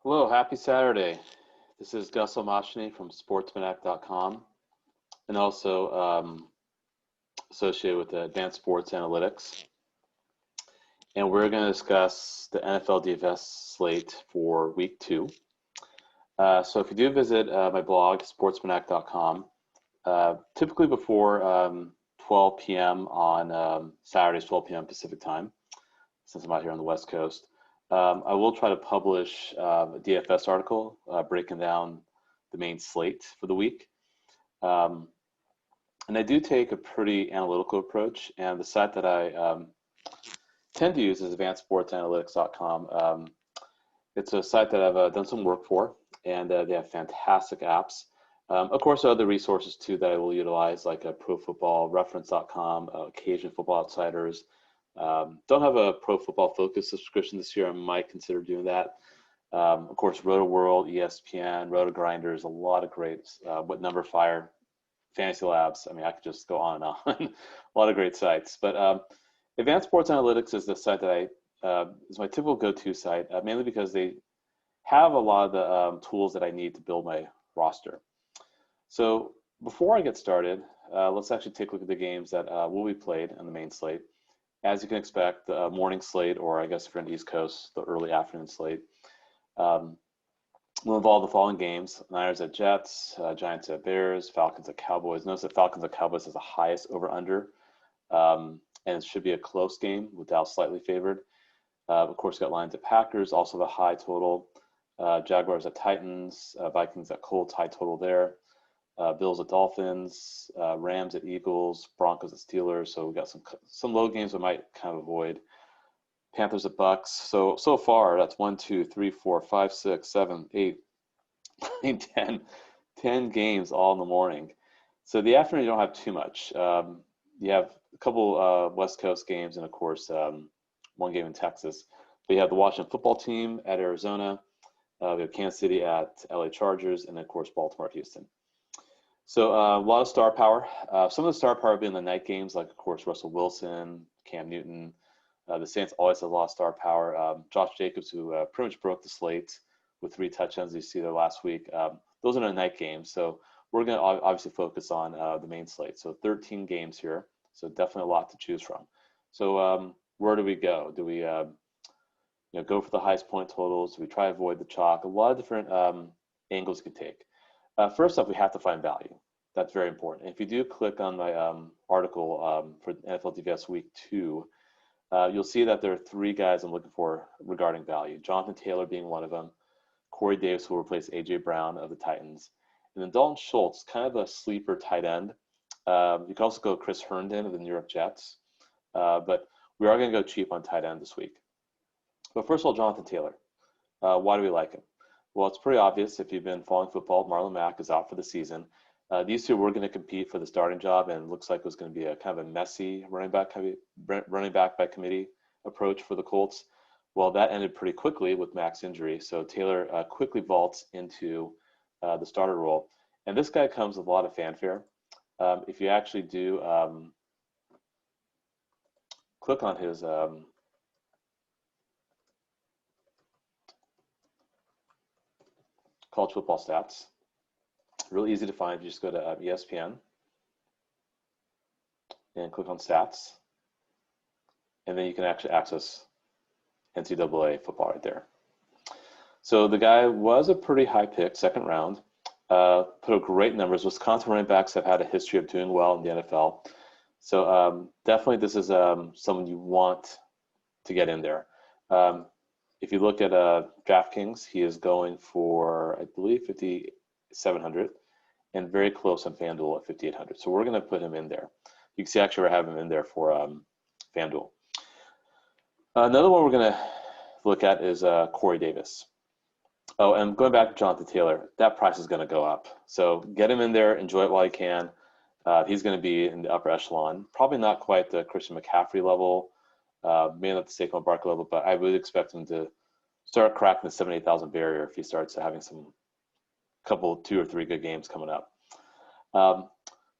Hello, happy Saturday. This is Gus Almashny from sportsmanac.com and also associated with Advanced Sports Analytics. And we're going to discuss the NFL DFS slate for week 2. So if you do visit my blog, sportsmanac.com, typically before 12 p.m. on Saturdays, 12 p.m. Pacific time, since I'm out here on the West Coast, I will try to publish a DFS article breaking down the main slate for the week. And I do take a pretty analytical approach, and the site that I tend to use is advancedsportsanalytics.com. It's a site that I've done some work for, and they have fantastic apps. Of course, there are other resources too that I will utilize, like profootballreference.com, occasion Football Outsiders. Don't have a Pro Football Focus subscription this year. I might consider doing that. Of course, Roto World, ESPN, Roto Grinders, a lot of great, What Number Fire, Fantasy Labs. I mean, I could just go on and on. A lot of great sites. But Advanced Sports Analytics is the site that is my typical go-to site, mainly because they have a lot of the tools that I need to build my roster. So before I get started, let's actually take a look at the games that will be played on the main slate. As you can expect, the morning slate, or I guess if you're on the East Coast, the early afternoon slate, will involve the following games: Niners at Jets, Giants at Bears, Falcons at Cowboys. Notice that Falcons at Cowboys is the highest over-under, and it should be a close game with Dallas slightly favored. Of course, got Lions at Packers, also the high total. Jaguars at Titans, Vikings at Colts, high total there. Bills at Dolphins, Rams at Eagles, Broncos at Steelers. So we got some low games we might kind of avoid. Panthers at Bucks. So far that's 1, 2, 3, 4, 5, 6, 7, 8, 9, 10 games all in the morning. So the afternoon you don't have too much. You have a couple West Coast games, and of course one game in Texas. But you have the Washington football team at Arizona. We have Kansas City at LA Chargers, and of course Baltimore at Houston. So a lot of star power. Some of the star power will be in the night games, like, of course, Russell Wilson, Cam Newton. The Saints always have a lot of star power. Josh Jacobs, who pretty much broke the slate with 3 touchdowns you see there last week. Those are the night games. So we're going to obviously focus on the main slate. So 13 games here. So definitely a lot to choose from. So where do we go? Do we go for the highest point totals? Do we try to avoid the chalk? A lot of different angles you could take. First off, we have to find value. That's very important. If you do click on my article for NFL DFS Week 2, you'll see that there are 3 guys I'm looking for regarding value. Jonathan Taylor being one of them. Corey Davis will replace A.J. Brown of the Titans. And then Dalton Schultz, kind of a sleeper tight end. You can also go Chris Herndon of the New York Jets. But we are going to go cheap on tight end this week. But first of all, Jonathan Taylor. Why do we like him? Well, it's pretty obvious if you've been following football. Marlon Mack is out for the season. These two were going to compete for the starting job, and it looks like it was going to be a kind of a messy running back by committee approach for the Colts. Well, that ended pretty quickly with Mack's injury, so Taylor quickly vaults into the starter role. And this guy comes with a lot of fanfare. If you actually do click on his college football stats. Really easy to find. You just go to ESPN and click on stats, and then you can actually access NCAA football right there. So the guy was a pretty high pick, 2nd round, put up great numbers. Wisconsin running backs have had a history of doing well in the NFL. So definitely this is someone you want to get in there. If you look at DraftKings, he is going for, I believe, 5,700, and very close on FanDuel at 5,800. So we're going to put him in there. You can see actually I have him in there for FanDuel. Another one we're going to look at is Corey Davis. Oh, and going back to Jonathan Taylor, that price is going to go up. So get him in there, enjoy it while you can. He's going to be in the upper echelon. Probably not quite the Christian McCaffrey level, maybe not the Saquon Barkley level, but I would expect him to start cracking the 78,000 barrier if he starts having some couple, 2 or 3 good games coming up.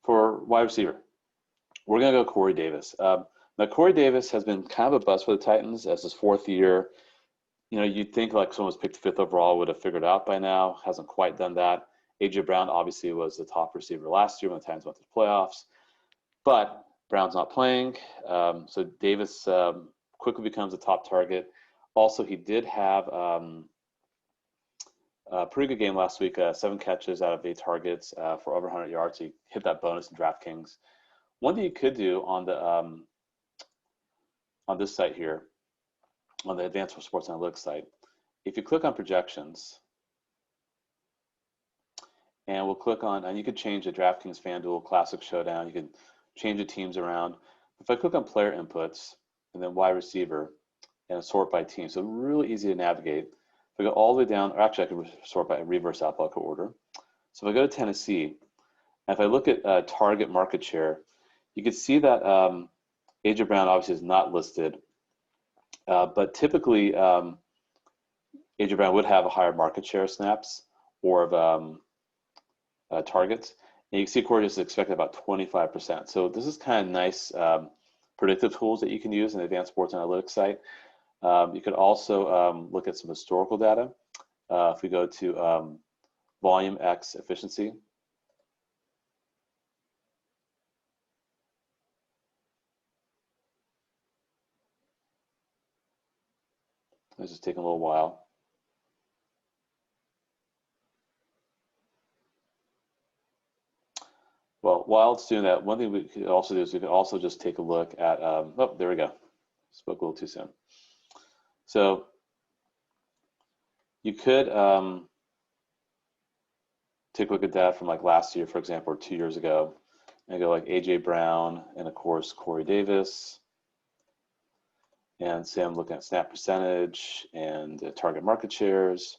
For wide receiver, we're going to go Corey Davis. Now, Corey Davis has been kind of a bust for the Titans as his 4th year. You know, you'd think like someone was picked 5th overall would have figured it out by now. Hasn't quite done that. AJ Brown obviously was the top receiver last year when the Titans went to the playoffs, but Brown's not playing. So Davis quickly becomes a top target. Also, he did have a pretty good game last week, 7 catches out of 8 targets for over 100 yards. He hit that bonus in DraftKings. One thing you could do on the on this site here, on the Advanced Sports Analytics site, if you click on projections, and we'll click on, and you could change the DraftKings FanDuel Classic Showdown. You can change the teams around. If I click on player inputs and then wide receiver and sort by team, so really easy to navigate. If I go all the way down, or actually I could sort by reverse alphabetical order. So if I go to Tennessee, and if I look at target market share, you can see that AJ Brown obviously is not listed, but typically AJ Brown would have a higher market share of snaps or of targets. And you can see Corey is expected about 25%. So this is kind of nice predictive tools that you can use in the Advanced Sports Analytics site. You could also look at some historical data. If we go to volume X efficiency, it's just taking a little while. Well, while it's doing that, one thing we could also do is we could also just take a look at, oh, there we go. Spoke a little too soon. So you could take a look at that from like last year, for example, or 2 years ago, and go like AJ Brown and of course Corey Davis, and say I'm looking at snap percentage and target market shares,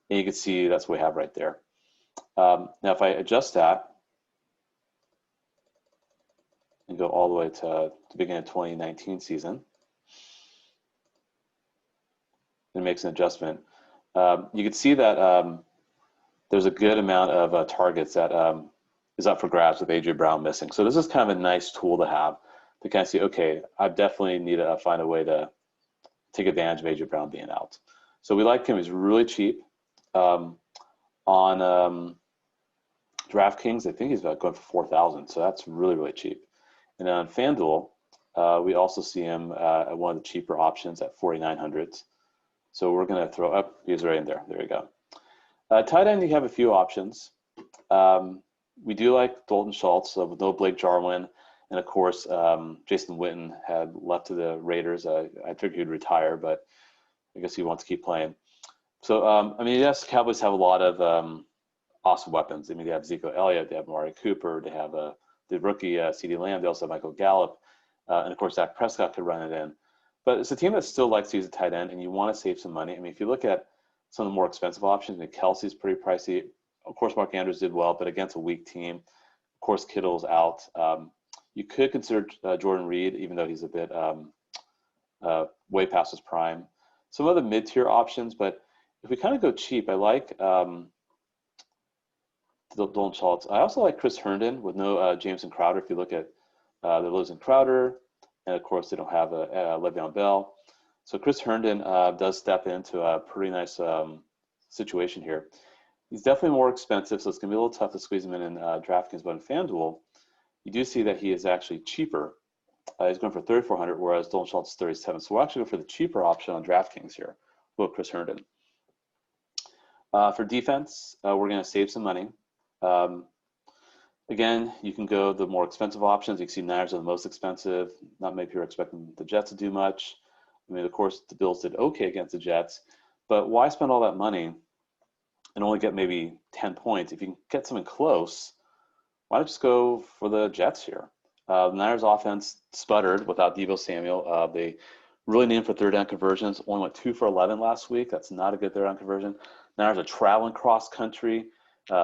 and you can see that's what we have right there. Now if I adjust that and go all the way to the beginning of 2019 season, and makes an adjustment, you can see that there's a good amount of targets that is up for grabs with AJ Brown missing. So this is kind of a nice tool to have to kind of see, okay, I definitely need to find a way to take advantage of AJ Brown being out. So we like him. He's really cheap. On DraftKings, I think he's about going for 4,000. So that's really, really cheap. And then on FanDuel, we also see him at one of the cheaper options at 4,900. So we're going to throw up, he's right in there. There you go. Tight end, you have a few options. We do like Dalton Schultz with no Blake Jarwin. And of course, Jason Witten had left to the Raiders. I figured he'd retire, but I guess he wants to keep playing. So, I mean, yes, Cowboys have a lot of awesome weapons. I mean, they have Zeke Elliott, they have Amari Cooper, they have the rookie CeeDee Lamb, they also have Michael Gallup, and of course, Dak Prescott could run it in. But it's a team that still likes to use a tight end, and you want to save some money. I mean, if you look at some of the more expensive options, I mean, Kelsey's pretty pricey. Of course, Mark Andrews did well, but against a weak team. Of course, Kittle's out. You could consider Jordan Reed, even though he's a bit way past his prime. Some other mid-tier options, but if we kind of go cheap, I like Dalton Schultz. I also like Chris Herndon with no Jameson Crowder. If you look at they're losing Crowder, and of course they don't have Le'Veon Bell. So Chris Herndon does step into a pretty nice situation here. He's definitely more expensive, so it's going to be a little tough to squeeze him in DraftKings, but in FanDuel, you do see that he is actually cheaper. He's going for 3,400, whereas Dalton Schultz is 37. So we'll actually go for the cheaper option on DraftKings here with Chris Herndon. For defense, we're going to save some money. Again, you can go the more expensive options. You can see Niners are the most expensive. Not many people are expecting the Jets to do much. I mean, of course, the Bills did okay against the Jets, but why spend all that money and only get maybe 10 points? If you can get something close, why not just go for the Jets here? The Niners offense sputtered without Deebo Samuel. They really needed for third down conversions. Only went 2 for 11 last week. That's not a good third down conversion. Niners are traveling cross country.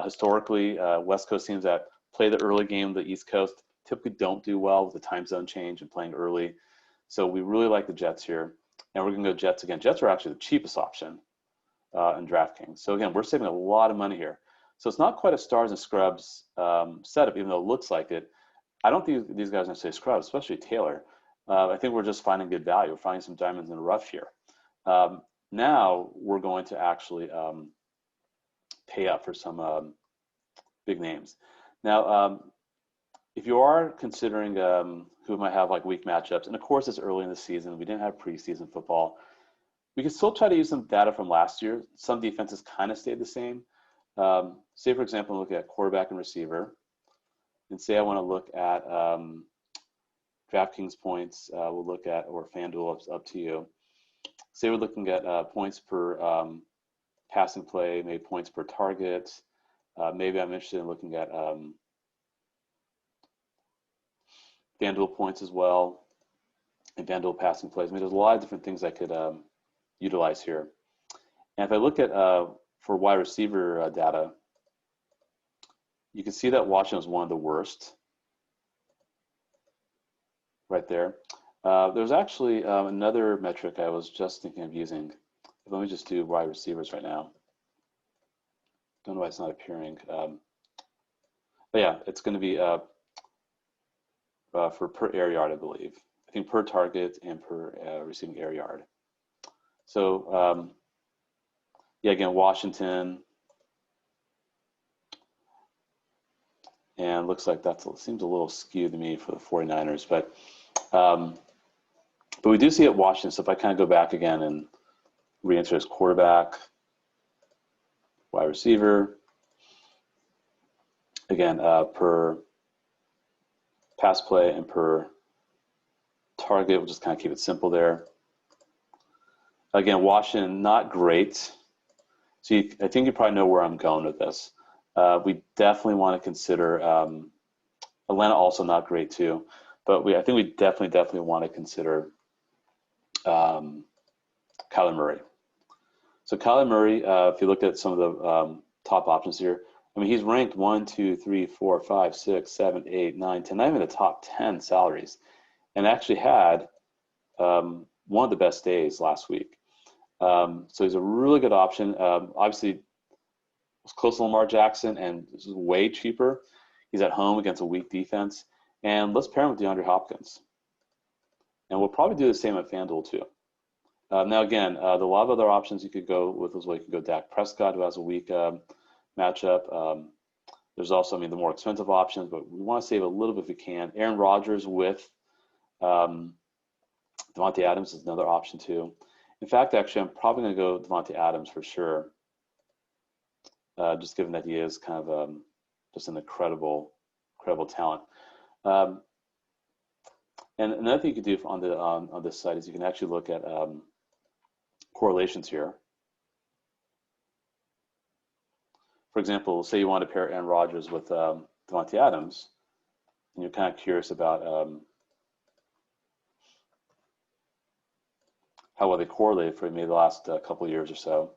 Historically, West Coast teams that play the early game of the East Coast typically don't do well with the time zone change and playing early. So we really like the Jets here. And we're going to go Jets again. Jets are actually the cheapest option in DraftKings. So again, we're saving a lot of money here. So it's not quite a stars and scrubs setup, even though it looks like it. I don't think these guys are going to say scrubs, especially Taylor. I think we're just finding good value. We're finding some diamonds in the rough here. Now we're going to actually pay up for some big names. Now, if you are considering who might have like weak matchups, and of course it's early in the season, we didn't have preseason football, we can still try to use some data from last year. Some defenses kind of stayed the same. Say, for example, look at quarterback and receiver, and say I want to look at DraftKings points. We'll look at, or FanDuel, it's up to you. Say we're looking at points per passing play, maybe points per target. Maybe I'm interested in looking at FanDuel points as well, and FanDuel passing plays. I mean, there's a lot of different things I could utilize here. And if I look at for wide receiver data, you can see that Washington was one of the worst right there. There's actually another metric I was just thinking of using. Let me just do wide receivers right now. Don't know why it's not appearing. But yeah, it's going to be for per air yard, I believe. I think per target and per receiving air yard. So yeah, again, Washington, and looks like that seems a little skewed to me for the 49ers, but we do see it Washington. So if I kind of go back again and re-enter as quarterback, wide receiver, again, per pass play and per target, we'll just kind of keep it simple there. Again, Washington, not great. So I think you probably know where I'm going with this. We definitely want to consider Atlanta, also not great too, but I think we definitely want to consider Kyler Murray. So Kyler Murray, if you look at some of the top options here, I mean, he's ranked 1, 2, 3, 4, 5, 6, 7, 8, 9, 10, not even the top 10 salaries, and actually had one of the best days last week. So he's a really good option. Obviously, was close to Lamar Jackson, and this is way cheaper. He's at home against a weak defense, and let's pair him with DeAndre Hopkins. And we'll probably do the same at FanDuel too. Now again, there are a lot of other options you could go with as well. You could go Dak Prescott, who has a weak matchup. There's also, I mean, the more expensive options, but we want to save a little bit if we can. Aaron Rodgers with Devontae Adams is another option too. In fact, actually, I'm probably going to go Devontae Adams for sure, just given that he is kind of just an incredible talent. And another thing you could do on this site is you can actually look at correlations here. For example, say you want to pair Aaron Rodgers with Devontae Adams, and you're kind of curious about how well they correlated for maybe the last couple of years or so.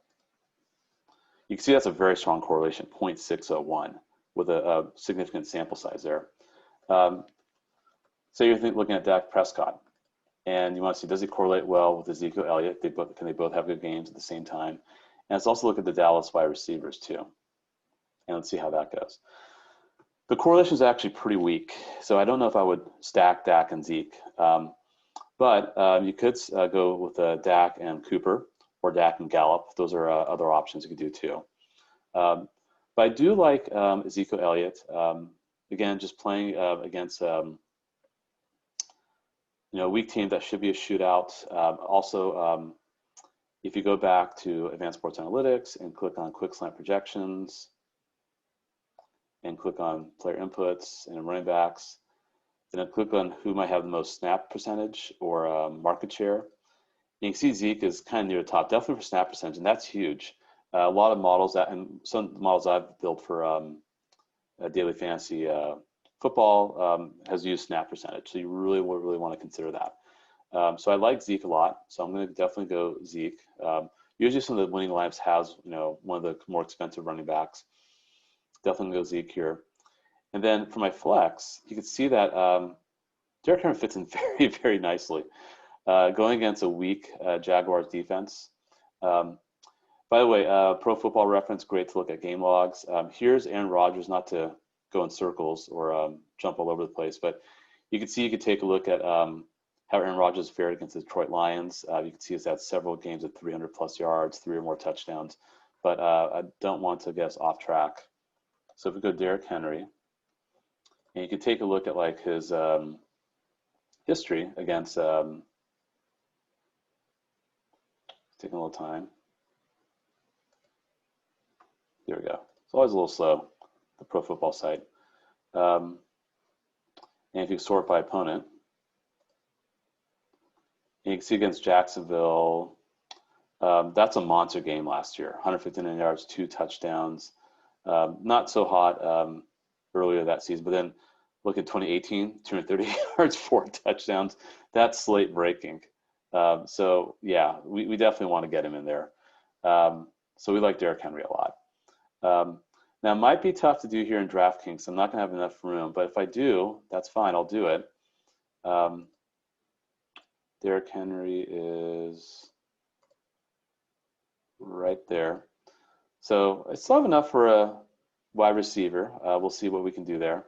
You can see that's a very strong correlation, 0.601, with a significant sample size there. So you're looking at Dak Prescott, and you want to see, does he correlate well with Ezekiel Elliott? Can they both have good games at the same time? And let's also look at the Dallas wide receivers too, and let's see how that goes. The correlation is actually pretty weak, so I don't know if I would stack Dak and Zeke, but you could go with Dak and Cooper, or Dak and Gallup. Those are other options you could do too. But I do like Ezekiel Elliott. Again, just playing against a weak team that should be a shootout. Also, if you go back to Advanced Sports Analytics and click on Quick Slant Projections and click on Player Inputs and Running Backs, and then click on who might have the most snap percentage or market share. You can see Zeke is kind of near the top, definitely for snap percentage, and that's huge. A lot of models and some models I've built for daily fantasy football has used snap percentage, so you really want to consider that. So I like Zeke a lot, so I'm going to definitely go Zeke. Usually some of the winning lineups has one of the more expensive running backs. Definitely go Zeke here. And then for my flex, you can see that Derrick Henry fits in very nicely. Going against a weak Jaguars defense. By the way, Pro Football Reference, great to look at game logs. Here's Aaron Rodgers, not to go in circles or jump all over the place, but you can see you could take a look at how how Aaron Rodgers fared against the Detroit Lions. You can see he's had several games of 300+ yards, 3 or more touchdowns. But I don't want to get us off track. So if we go Derrick Henry, and you can take a look at like his history against, taking a little time. There we go. It's always a little slow, the Pro Football site. And if you sort by opponent, and you can see against Jacksonville, that's a monster game last year. 159 yards, 2 touchdowns. Not so hot earlier that season, but then look at 2018, 230 yards, 4 touchdowns. That's slate breaking. So yeah, we definitely want to get him in there. So we like Derrick Henry a lot. Now it might be tough to do here in DraftKings. So I'm not going to have enough room, but if I do, that's fine. I'll do it. Derrick Henry is right there. So I still have enough for a wide receiver. We'll see what we can do there.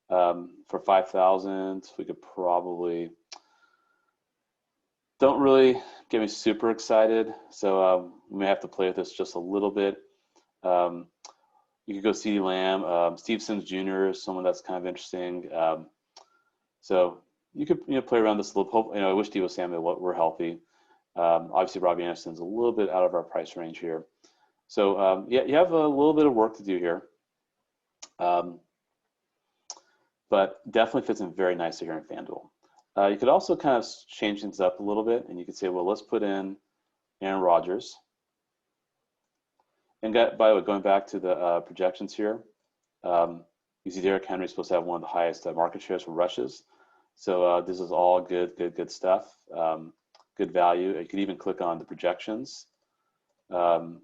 For 5,000, we could probably, don't really get me super excited. So we may have to play with this just a little bit. You could go CeeDee Lamb. Steve Sims Jr. is someone that's kind of interesting. So you could play around this a little. I wish Deebo Samuel were healthy. Obviously, Robbie Anderson's a little bit out of our price range here. So yeah, you have a little bit of work to do here. But definitely fits in very nicely here in FanDuel. You could also kind of change things up a little bit, and you could say, well, let's put in Aaron Rodgers. And by the way, going back to the projections here, you see Derrick Henry is supposed to have one of the highest market shares for rushes. So this is all good stuff. Good value. You could even click on the projections. And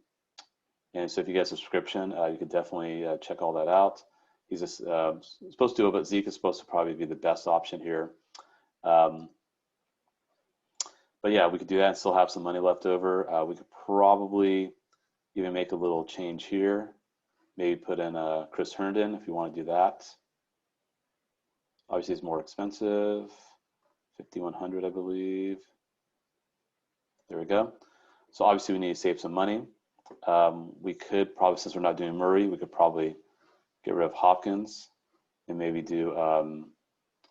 so if you get a subscription, you could definitely check all that out. He's supposed to, but Zeke is supposed to probably be the best option here. But yeah, we could do that and still have some money left over. We could probably even make a little change here. Maybe put in Chris Herndon if you want to do that. Obviously, it's more expensive. 5,100, I believe. There we go. So obviously, we need to save some money. We could probably, since we're not doing Murray, we could probably get rid of Hopkins and maybe do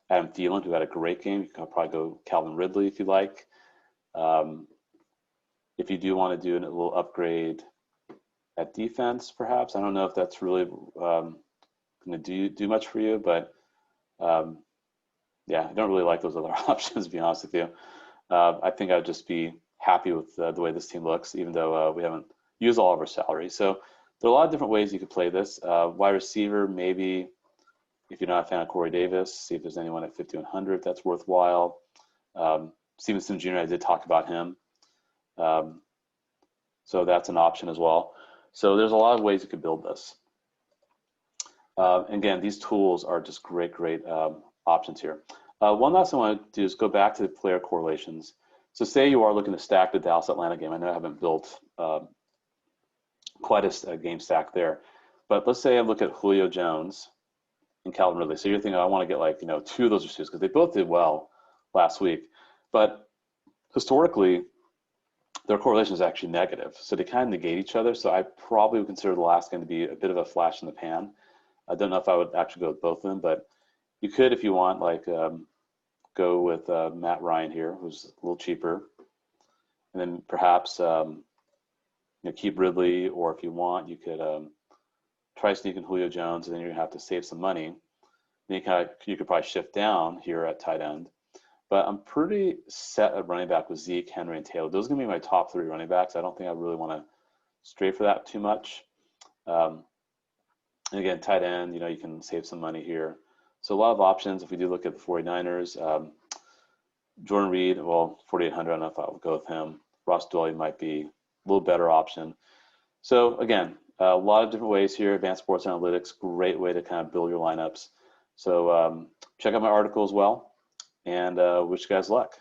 Adam Thielen, who had a great game. You could probably go Calvin Ridley if you like. If you do want to do a little upgrade at defense, perhaps. I don't know if that's really going to do much for you, but yeah, I don't really like those other options, to be honest with you. I think I'd just be happy with the way this team looks, even though we haven't used all of our salary. So there are a lot of different ways you could play this. Wide receiver, maybe if you're not a fan of Corey Davis, see if there's anyone at 5,100 that's worthwhile. Steven Sims Jr., I did talk about him. So that's an option as well. So there's a lot of ways you could build this. Again, these tools are just great options here. One last thing I want to do is go back to the player correlations. So say you are looking to stack the Dallas-Atlanta game. I know I haven't built quite a game stack there, but let's say I look at Julio Jones and Calvin Ridley. So you're thinking, I want to get like 2 of those receivers because they both did well last week. But historically, their correlation is actually negative. So they kind of negate each other. So I probably would consider the last game to be a bit of a flash in the pan. I don't know if I would actually go with both of them, but you could, if you want, like go with Matt Ryan here, who's a little cheaper. And then perhaps keep Ridley, or if you want, you could try sneaking Julio Jones, and then you're going to have to save some money. Then you could probably shift down here at tight end. But I'm pretty set at running back with Zeke, Henry, and Taylor. Those are going to be my top 3 running backs. I don't think I really want to stray for that too much. And again, tight end, you can save some money here. So a lot of options. If we do look at the 49ers, Jordan Reed, well, 4,800, I don't know if I would go with him. Ross Dwelley might be a little better option. So again, a lot of different ways here. Advanced Sports Analytics, great way to kind of build your lineups. So check out my article as well, and wish you guys luck.